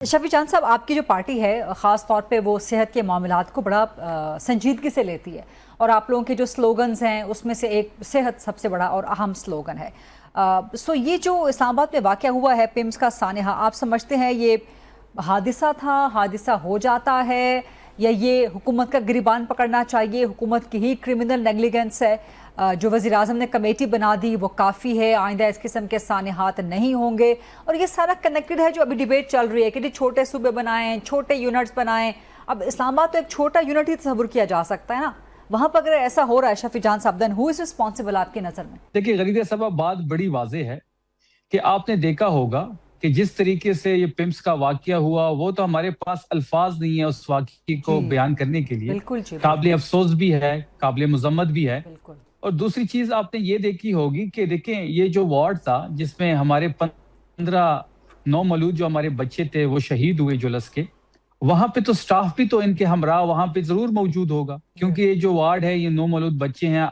शफी जान साहब, आपकी जो पार्टी है ख़ास तौर पे वो सेहत के मामलात को बड़ा संजीदगी से लेती है और आप लोगों के जो स्लोगन्स हैं उसमें से एक सेहत सबसे बड़ा और अहम स्लोगन है। सो ये जो इस्लामाबाद में वाक़या हुआ है पिम्स का सानहा, आप समझते हैं ये हादिसा था, हादिसा हो जाता है, या ये हुकूमत का गिरबान पकड़ना चाहिए, हुकूमत की ही क्रिमिनल नेगलिजेंस है? जो वज़ीर आज़म ने कमेटी बना दी वो काफ़ी है, आइंदा इस किस्म के सानहात नहीं होंगे? और ये सारा कनेक्टेड है जो अभी डिबेट चल रही है कि छोटे सूबे बनाएं, छोटे यूनिट्स बनाएं। अब इस्लामाबाद तो एक छोटा यूनिट ही तस्वुर किया जा सकता है ना, वहाँ पर अगर ऐसा हो रहा है शफी जान साहब, देन हु इज रिस्पॉन्सिबल आपकी नज़र में? देखिए गरीदा साहब, बात बड़ी वाज़ेह है कि आपने देखा होगा कि जिस तरीके से ये पिम्स का वाकया हुआ वो तो हमारे पास अल्फाज नहीं है उस वाकये को बयान करने के लिए। काबिल अफसोस भी है, काबिल मजम्मत भी है। और दूसरी चीज आपने ये देखी होगी कि देखें ये जो वार्ड था जिसमें हमारे 15 नौमौलूद जो हमारे बच्चे थे वो शहीद हुए जुलस के, वहां पे तो स्टाफ भी तो इनके हमरा वहां पे जरूर मौजूद होगा, क्योंकि ये जो वार्ड है ये नौमौलूद बच्चे हैं,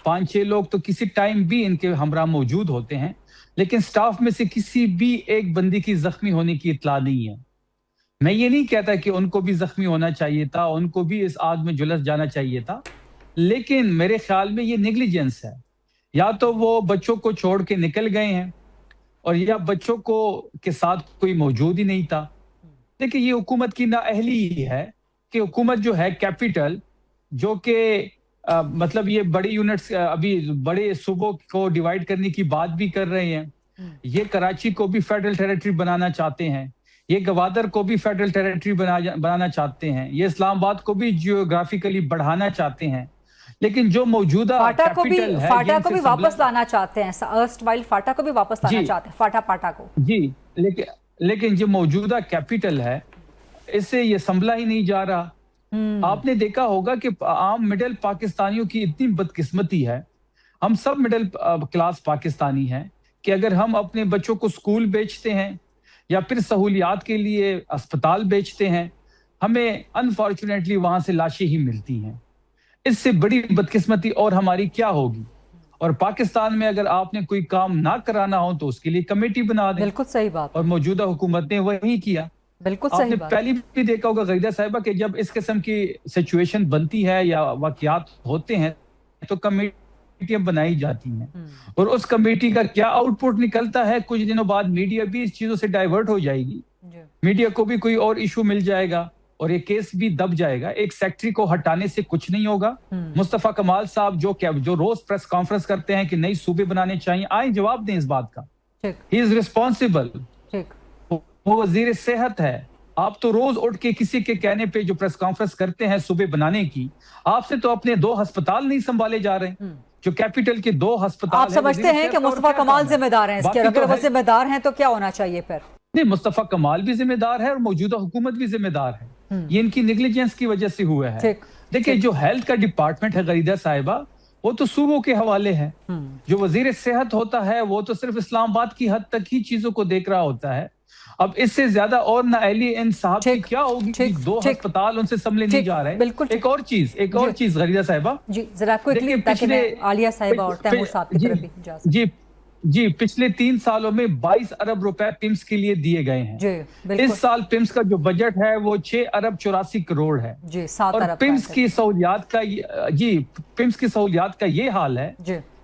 5-6 लोग तो किसी टाइम भी इनके हमरा मौजूद होते हैं, लेकिन स्टाफ में से किसी भी एक बंदी की जख्मी होने की इत्तला नहीं है। मैं ये नहीं कहता कि उनको भी जख्मी होना चाहिए था, उनको भी इस आग में जुलस जाना चाहिए था, लेकिन मेरे ख्याल में ये नेग्लिजेंस है। या तो वो बच्चों को छोड़ के निकल गए हैं और या बच्चों को के साथ कोई मौजूद ही नहीं था। देखिए ये हुकूमत की नाअहली ही है कि हुकूमत जो है कैपिटल जो कि मतलब ये बड़ी यूनिट्स अभी बड़े सूबों को डिवाइड करने की बात भी कर रहे हैं। ये कराची को भी फेडरल टेरिटरी बनाना चाहते हैं, ये गवादर को भी फेडरल टेरिटरी बनाना चाहते हैं, ये इस्लामाबाद को भी जियोग्राफिकली बढ़ाना चाहते हैं, लेकिन जो मौजूदा फाटा को भी वापस लाना चाहते हैं, अर्स्टवाइल फाटा को भी वापस लाना चाहते हैं, फाटा को जी, लेकिन जो मौजूदा कैपिटल है इससे ये संभला ही नहीं जा रहा। आपने देखा होगा कि आम मिडिल पाकिस्तानियों की इतनी बदकिस्मती है, हम सब मिडिल क्लास पाकिस्तानी हैं, कि अगर हम अपने बच्चों को स्कूल बेचते हैं या फिर सहूलियात के लिए अस्पताल बेचते हैं, हमें अनफॉर्चुनेटली वहां से लाशें ही मिलती हैं। इससे बड़ी बदकिस्मती और हमारी क्या होगी? और पाकिस्तान में अगर आपने कोई काम ना कराना हो तो उसके लिए कमेटी बना दें। बिल्कुल सही बात। और मौजूदा हुकूमत ने वही किया। बिल्कुल आपने सही बात। पहली भी देखा होगा गरीदा साहिबा कि जब इस किस्म की सिचुएशन बनती है या वाकयात होते हैं तो कमेटियां बनाई जाती हैं, और उस कमेटी का क्या आउटपुट निकलता है, कुछ दिनों बाद मीडिया भी इस चीजों से डाइवर्ट हो जाएगी, मीडिया को भी कोई और इशू मिल जाएगा और ये केस भी दब जाएगा। एक सेक्रेटरी को हटाने से कुछ नहीं होगा। मुस्तफा कमाल साहब जो रोज प्रेस कॉन्फ्रेंस करते हैं कि नई सूबे बनाने चाहिए, आए जवाब दें इस बात का। ही इज रिस्पॉन्सिबल, वो वजीर सेहत है। आप तो रोज उठ के किसी के कहने पे जो प्रेस कॉन्फ्रेंस करते हैं सूबे बनाने की, आपसे तो अपने 2 अस्पताल नहीं संभाले जा रहे, जो कैपिटल के 2 अस्पताल। आप समझते हैं कि मुस्तफा कमाल जिम्मेदार हैं इसके? अगर वो जिम्मेदार हैं तो क्या होना चाहिए फिर? नहीं, मुस्तफा कमाल भी जिम्मेदार है और मौजूदा हुकूमत भी जिम्मेदार है। ये इनकी नेग्लिजेंस की वजह से हुआ है। देखिए जो हेल्थ का डिपार्टमेंट है गरीदा साहिबा, वो तो सूबों के हवाले है। जो वजीर सेहत होता है वो तो सिर्फ इस्लामाबाद की हद तक ही चीजों को देख रहा होता है। अब इससे ज्यादा और नाअहली इन साहब की क्या होगी कि 2 अस्पताल उनसे संभले नहीं जा रहे। बिल्कुल। एक और चीज गरीदा साहिबा जी, जरा क्विकली ताकि मैं आलिया साहिबा और तैमूर साहब की तरफ भी जा सकूं। जी, पिछले 3 सालों में 22 अरब रुपए पिम्स के लिए दिए गए हैं। इस साल पिम्स का जो बजट है वो 6 अरब 84 करोड़ है जी, 7 और अरब। पिम्स की सहूलियात का ये हाल है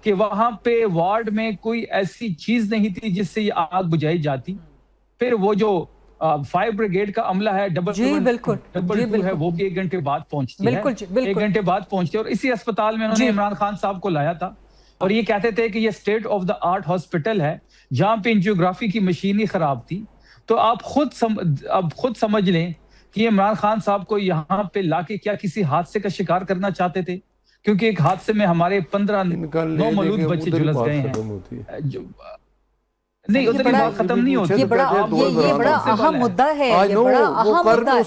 कि वहां पे वार्ड में कोई ऐसी चीज नहीं थी जिससे ये आग बुझाई जाती। फिर वो जो फायर ब्रिगेड का अमला है डबल टू है, वो भी 1 घंटे बाद पहुंचती है। 1 घंटे बाद पहुंचती है। और इसी अस्पताल में उन्होंने इमरान खान साहब को लाया था और ये कहते थे कि ये state of the art hospital है, जहां पे एंजियोग्राफी की मशीन ही खराब थी। तो आप खुद समझ लें कि इमरान खान साहब को यहाँ पे लाके क्या किसी हादसे का शिकार करना चाहते थे, क्योंकि एक हादसे में हमारे 15 नौमौलूद बच्चे झुलस गए हैं। नहीं, उधर बात खत्म नहीं होती। ये बड़ा अहम मुद्दा है, ये बड़ा अहम मुद्दा है।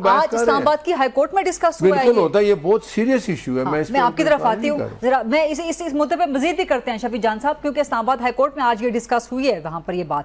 आज इस्लामाबाद की हाई कोर्ट में डिस्कस हुआ है। ये बहुत सीरियस इशू है। मैं आपकी तरफ आती हूँ जरा, मैं इस मुद्दे पे मजीद भी करते हैं शफी जान साहब, क्योंकि इस्लामाबाद हाई कोर्ट में आज ये डिस्कस हुई है, वहां पर ये बात